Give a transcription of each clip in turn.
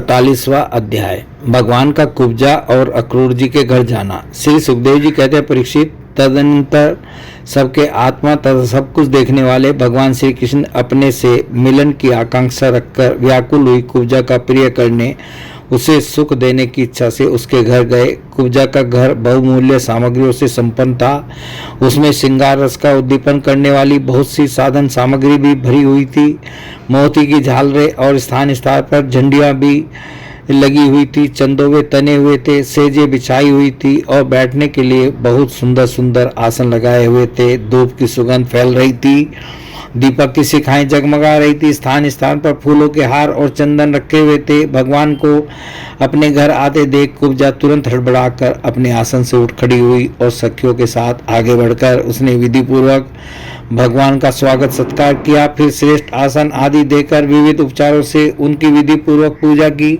48वां अध्याय। भगवान का कुब्जा और अक्रूर जी के घर जाना। श्री सुखदेव जी कहते हैं, परीक्षित, तदनंतर सबके आत्मा तथा सब कुछ देखने वाले भगवान श्री कृष्ण अपने से मिलन की आकांक्षा रखकर व्याकुल हुई कुब्जा का प्रिय करने, उसे सुख देने की इच्छा से उसके घर गए। कुब्जा का घर बहुमूल्य सामग्रियों से संपन्न था। उसमें श्रृंगार रस का उद्दीपन करने वाली बहुत सी साधन सामग्री भी भरी हुई थी। मोती की झालरें और स्थान स्थान पर झंडियां भी लगी हुई थी। चंदोवे तने हुए थे, सेजे बिछाई हुई थी और बैठने के लिए बहुत सुंदर सुंदर आसन लगाए हुए थे। धूप की सुगंध फैल रही थी, दीपक की शिखाएं जगमगा रही थी। स्थान स्थान पर फूलों के हार और चंदन रखे हुए थे। भगवान को अपने घर आते देख कुब्जा तुरंत हड़बड़ाकर अपने आसन से उठ खड़ी हुई और सखियों के साथ आगे बढ़कर उसने विधि पूर्वक भगवान का स्वागत सत्कार किया। फिर श्रेष्ठ आसन आदि देकर विविध उपचारों से उनकी विधि पूर्वक पूजा की।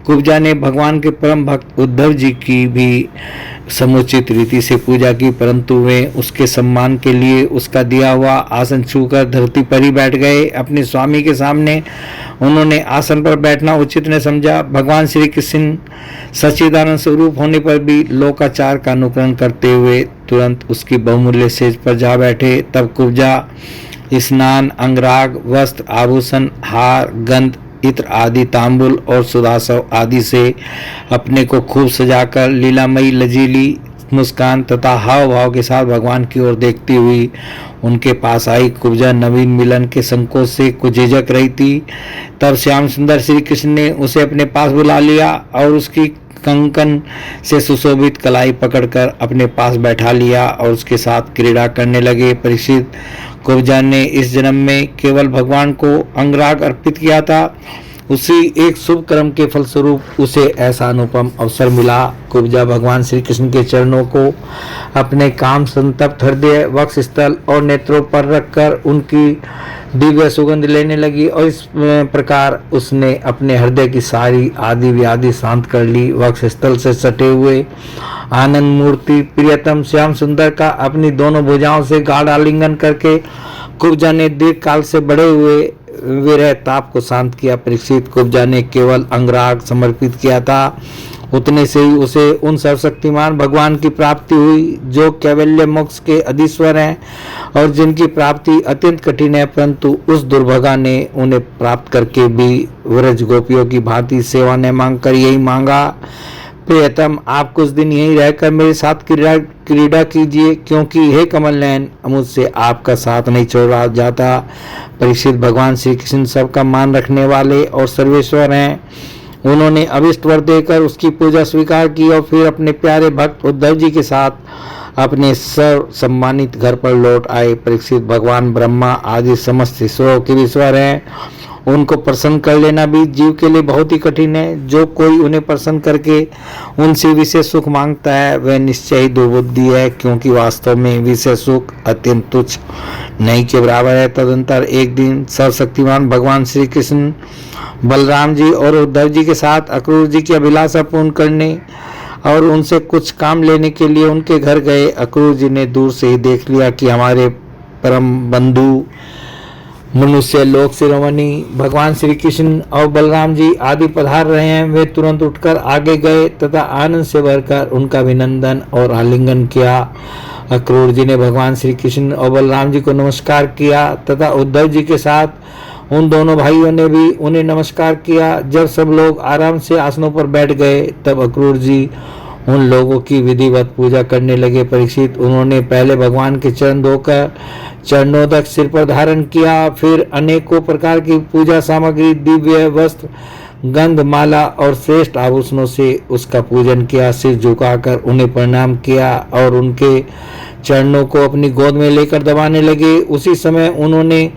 कुब्जा ने भगवान के परम भक्त उद्धव जी की भी समुचित रीति से पूजा की, परंतु वे उसके सम्मान के लिए उसका दिया हुआ आसन छूकर धरती पर ही बैठ गए। अपने स्वामी के सामने उन्होंने आसन पर बैठना उचित न समझा। भगवान श्री कृष्ण सच्चिदानंद स्वरूप होने पर भी लोकाचार का अनुकरण करते हुए तुरंत उसकी बहुमूल्य सेज पर जा बैठे। तब कुब्जा स्नान, अंगराग, वस्त्र, आभूषण, हार, गंध, इत्र आदि, तांबुल और सुदासव आदि से अपने को खूब सजाकर लीलामयी लजीली मुस्कान तथा हाव भाव के साथ भगवान की ओर देखती हुई उनके पास आई। कुब्जा नवीन मिलन के संकोच से कुछ झिझक रही थी। तब श्याम सुंदर श्री कृष्ण ने उसे अपने पास बुला लिया और उसकी कंकन से सुशोभित कलाई पकड़कर अपने पास बैठा लिया और उसके साथ क्रीड़ा करने लगे। परीक्षित, कुब्जा ने इस जन्म में केवल भगवान को अंगराग अर्पित किया था। उसी एक शुभ कर्म के फलस्वरूप उसे ऐसा अनुपम अवसर मिला। कुब्जा भगवान श्री कृष्ण के चरणों को अपने काम संतप्त हृदय, वक्षस्थल और नेत्रों पर रखकर उनकी दिव्य सुगंध लेने लगी और इस प्रकार उसने अपने हृदय की सारी आदि व्याधि शांत कर ली। वक्षस्थल से सटे हुए आनंद मूर्ति प्रियतम श्याम सुंदर का अपनी दोनों भुजाओं से गाढ़ आलिंगन करके कुब्जा ने दीर्घ काल से बढ़े हुए विरह ताप को शांत किया। परीक्षित, कुब्जा ने केवल अंगराग समर्पित किया था, उतने से ही उसे उन सर्वशक्तिमान भगवान की प्राप्ति हुई जो कैवल्य मोक्ष के अधीश्वर हैं और जिनकी प्राप्ति अत्यंत कठिन है, परंतु उस दुर्भगा ने उन्हें प्राप्त करके भी व्रज गोपियों की भांति सेवा न मांगकर यही मांगा, प्रियतम, आप कुछ दिन यहीं रहकर मेरे साथ क्रीड़ा कीजिए, क्योंकि हे कमल नयन, मुझसे आपका साथ नहीं छोड़ा जाता। परीक्षित, भगवान श्री कृष्ण सबका मान रखने वाले और सर्वेश्वर हैं। उन्होंने अभिष्ट वर देकर उसकी पूजा स्वीकार की और फिर अपने प्यारे भक्त उद्धव जी के साथ अपने सर्व सम्मानित घर पर लौट आए। परीक्षित, भगवान ब्रह्मा आदि समस्त ईश्वरों के ईश्वर हैं। उनको प्रसन्न कर लेना भी जीव के लिए बहुत ही कठिन है। जो कोई उन्हें प्रसन्न करके उनसे विशेष सुख मांगता है वह निश्चय ही दुर्बुद्धि है, क्योंकि वास्तव में विशेष सुख अत्यंत तुच्छ नहीं के बराबर है। तदंतर एक दिन सर्वशक्तिमान भगवान श्री कृष्ण बलराम जी और उद्धव जी के साथ अक्रूर जी की अभिलाषा पूर्ण करने और उनसे कुछ काम लेने के लिए उनके घर गए। अक्रूर जी ने दूर से ही देख लिया कि हमारे परम बंधु मनुष्य लोक शिरोमणि भगवान श्री कृष्ण और बलराम जी आदि पधार रहे हैं। वे तुरंत उठकर आगे गए तथा आनंद से भरकर उनका अभिनंदन और आलिंगन किया। अक्रूर जी ने भगवान श्री कृष्ण और बलराम जी को नमस्कार किया तथा उद्धव जी के साथ उन दोनों भाइयों ने भी उन्हें नमस्कार किया। जब सब लोग आराम से आसनों पर बैठ गए तब अक्रूर जी उन लोगों की विधिवत पूजा करने लगे। परीक्षित, उन्होंने पहले भगवान के चरण धोकर चरणोदक सिर पर धारण किया, फिर अनेकों प्रकार की पूजा सामग्री, दिव्य वस्त्र, गंध, माला और श्रेष्ठ आभूषणों से उसका पूजन किया। सिर झुकाकर उन्हें प्रणाम किया और उनके चरणों को अपनी गोद में लेकर दबाने लगे। उसी समय उन्होंने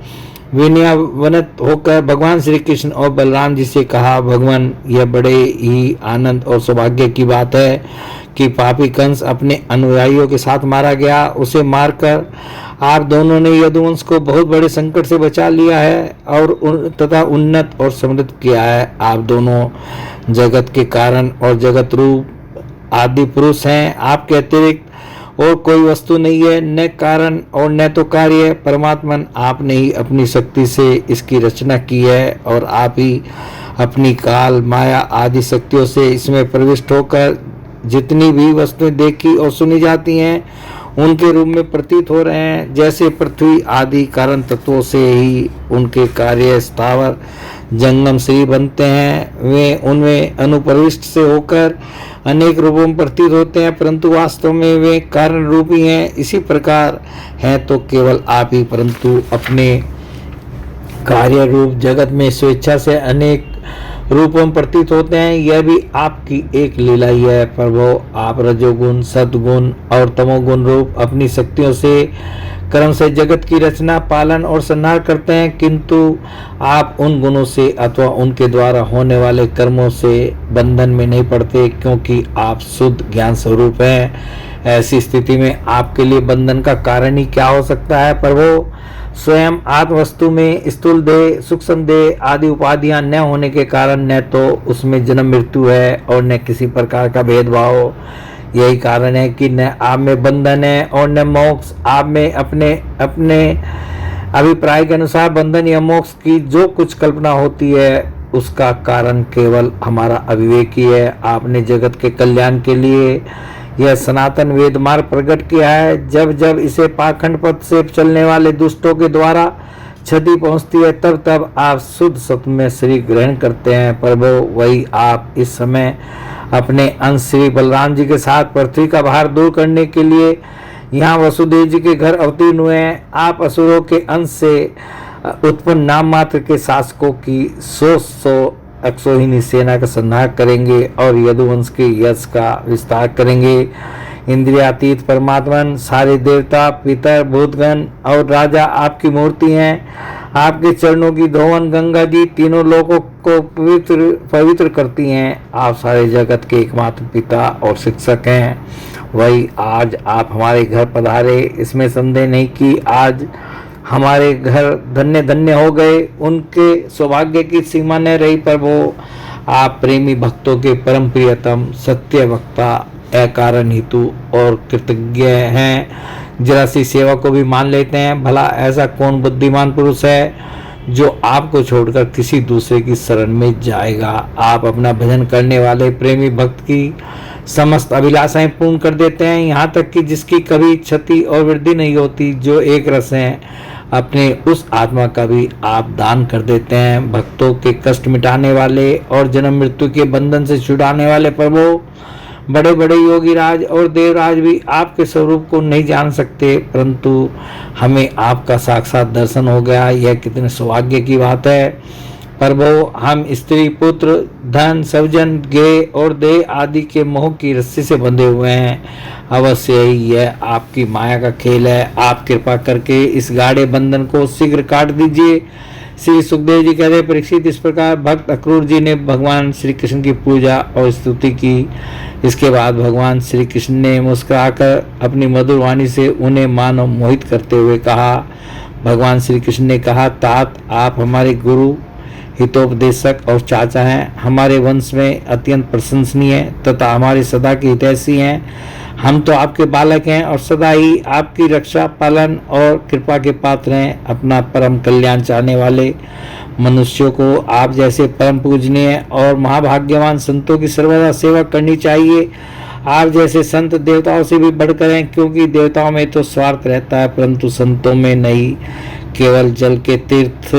विनयावनत होकर भगवान श्री कृष्ण और बलराम जी से कहा, भगवान, यह बड़े ही आनंद और सौभाग्य की बात है कि पापी कंस अपने अनुयायियों के साथ मारा गया। उसे मारकर आप दोनों ने यदुवंश को बहुत बड़े संकट से बचा लिया है और तथा उन्नत और समृद्ध किया है। आप दोनों जगत के कारण और जगत रूप आदि पुरुष हैं। आपके अतिरिक्त और कोई वस्तु नहीं है, न कारण और न तो कार्य। परमात्मन आपने ही अपनी शक्ति से इसकी रचना की है और आप ही अपनी काल माया आदि शक्तियों से इसमें प्रविष्ट होकर जितनी भी वस्तुएं देखी और सुनी जाती हैं उनके रूप में प्रतीत हो रहे हैं। जैसे पृथ्वी आदि कारण तत्वों से ही उनके कार्य स्थावर जंगम शरीर बनते हैं, वे उनमें अनुप्रविष्ट से होकर अनेक रूपों में प्रतीत होते हैं, परंतु वास्तव में वे कारण रूप ही हैं। इसी प्रकार हैं तो केवल आप ही, परंतु अपने कार्य रूप जगत में स्वेच्छा से अनेक रूपों में प्रतीत होते हैं। यह भी आपकी एक लीला ही है। प्रभु, आप रजोगुण, सद्गुण और तमोगुण रूप अपनी शक्तियों से कर्म से जगत की रचना, पालन और संहार करते हैं, किंतु आप उन गुणों से अथवा उनके द्वारा होने वाले कर्मों से बंधन में नहीं पड़ते, क्योंकि आप शुद्ध ज्ञान स्वरूप हैं। ऐसी स्थिति में आपके लिए बंधन का कारण ही क्या हो सकता है। प्रभु, स्वयं आत्म वस्तु में स्थूल देह, सूक्ष्म देह आदि उपाधियां न होने के कारण न तो उसमें जन्म मृत्यु है और न किसी प्रकार का भेदभाव। यही कारण है कि न आप में बंधन है और न मोक्ष। आप में अपने अपने अभिप्राय के अनुसार बंधन या मोक्ष की जो कुछ कल्पना होती है उसका कारण केवल हमारा अविवेक ही है। आपने जगत के कल्याण के लिए यह सनातन वेद मार्ग प्रकट किया है। जब जब इसे पाखंड पथ से चलने वाले दुष्टों के द्वारा क्षति पहुंचती है, तब तब आप शुद्ध सत्य में शरीर ग्रहण करते हैं। प्रभु, वही आप इस समय अपने अंश श्री बलराम जी के साथ पृथ्वी का भार दूर करने के लिए यहाँ वसुदेव जी के घर अवतीर्ण हुए हैं। आप असुरों के अंश से उत्पन्न नाम मात्र के शासकों की 100 अक्षोहिणी सेना का संहार करेंगे और यदुवंश के यश का विस्तार करेंगे। इंद्रियातीत परमात्मन, सारे देवता, पितर, भूतगण और राजा आपकी मूर्ति हैं। आपके चरणों की धोवन गंगा जी तीनों लोगों को पवित्र करती हैं। आप सारे जगत के एकमात्र पिता और शिक्षक हैं। वही आज आप हमारे घर पधारे, इसमें संदेह नहीं कि आज हमारे घर धन्य धन्य हो गए। उनके सौभाग्य की सीमा न रही। प्रभु, आप प्रेमी भक्तों के परम प्रियतम, सत्य वक्ता, अकारण हेतु और कृतज्ञ हैं। जरा सी सेवा को भी मान लेते हैं। भला ऐसा कौन बुद्धिमान पुरुष है जो आपको छोड़कर किसी दूसरे की शरण में जाएगा। आप अपना भजन करने वाले प्रेमी भक्त की समस्त अभिलाषाएं पूर्ण कर देते हैं, यहाँ तक कि जिसकी कभी क्षति और वृद्धि नहीं होती। जो एक रस हैं, अपने उस आत्मा का भी आप दान कर देते हैं। भक्तों के कष्ट मिटाने वाले और जन्म मृत्यु के बंधन से छुड़ाने वाले प्रभु, बड़े बड़े योगी राज और देवराज भी आपके स्वरूप को नहीं जान सकते, परंतु हमें आपका साक्षात दर्शन हो गया। यह कितने सौभाग्य की बात है। प्रभु, हम स्त्री, पुत्र, धन, सवजन, गेह और देह आदि के मोह की रस्सी से बंधे हुए हैं। अवश्य ही यह आपकी माया का खेल है। आप कृपा करके इस गाढ़े बंधन को शीघ्र काट दीजिए। श्री सुखदेव जी कहते, परीक्षित, इस प्रकार भक्त अक्रूर जी ने भगवान श्री कृष्ण की पूजा और स्तुति की। इसके बाद भगवान श्री कृष्ण ने मुस्कुराकर अपनी मधुर वाणी से उन्हें मानो मोहित करते हुए कहा। भगवान श्री कृष्ण ने कहा, तात, आप हमारे गुरु, हितोपदेशक और चाचा हैं। हमारे वंश में अत्यंत प्रशंसनीय तथा हमारे सदा के हितैषी हैं। हम तो आपके बालक हैं और सदा ही आपकी रक्षा, पालन और कृपा के पात्र हैं। अपना परम कल्याण चाहने वाले मनुष्यों को आप जैसे परम पूजनीय और महाभाग्यवान संतों की सर्वदा सेवा करनी चाहिए। आप जैसे संत देवताओं से भी बढ़कर हैं, क्योंकि देवताओं में तो स्वार्थ रहता है, परंतु संतों में नहीं। केवल जल के तीर्थ,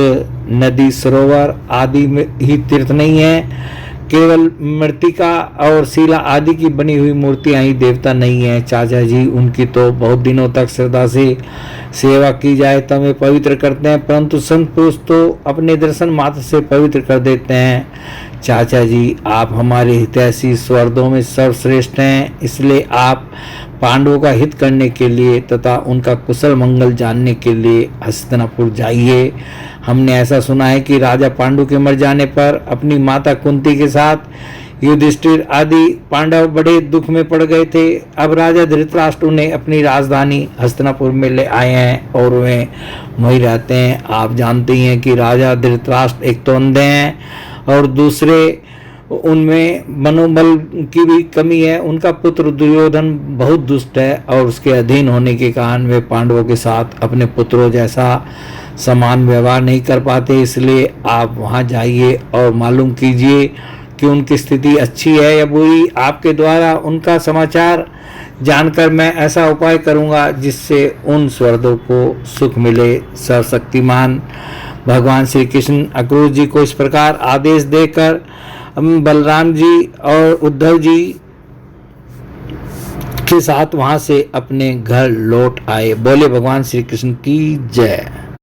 नदी, सरोवर आदि में ही तीर्थ नहीं है। केवल मृतिका और शिला आदि की बनी हुई मूर्तियां ही देवता नहीं है। चाचा जी, उनकी तो बहुत दिनों तक श्रद्धा से सेवा की जाए तो हमें पवित्र करते हैं, परंतु संत पुरुष तो अपने दर्शन मात्र से पवित्र कर देते हैं। चाचा जी, आप हमारे हितैषी स्वर्गों में सर्वश्रेष्ठ हैं, इसलिए आप पांडवों का हित करने के लिए तथा उनका कुशल मंगल जानने के लिए हस्तिनापुर जाइए। हमने ऐसा सुना है कि राजा पांडु के मर जाने पर अपनी माता कुंती के साथ युधिष्ठिर आदि पांडव बड़े दुख में पड़ गए थे। अब राजा धृतराष्ट्र उन्हें अपनी राजधानी हस्तिनापुर में ले आए हैं और वे वहीं रहते हैं। आप जानते हैं कि राजा धृतराष्ट्र एक तो अंधे हैं और दूसरे उनमें मनोबल की भी कमी है। उनका पुत्र दुर्योधन बहुत दुष्ट है और उसके अधीन होने के कारण वे पांडवों के साथ अपने पुत्रों जैसा समान व्यवहार नहीं कर पाते। इसलिए आप वहां जाइए और मालूम कीजिए कि उनकी स्थिति अच्छी है या बुरी। आपके द्वारा उनका समाचार जानकर मैं ऐसा उपाय करूंगा जिससे उन स्वर्गों को सुख मिले। सर्वशक्तिमान भगवान श्री कृष्ण अक्रूर जी को इस प्रकार आदेश देकर बलराम जी और उद्धव जी के साथ वहां से अपने घर लौट आए। बोले भगवान श्री कृष्ण की जय।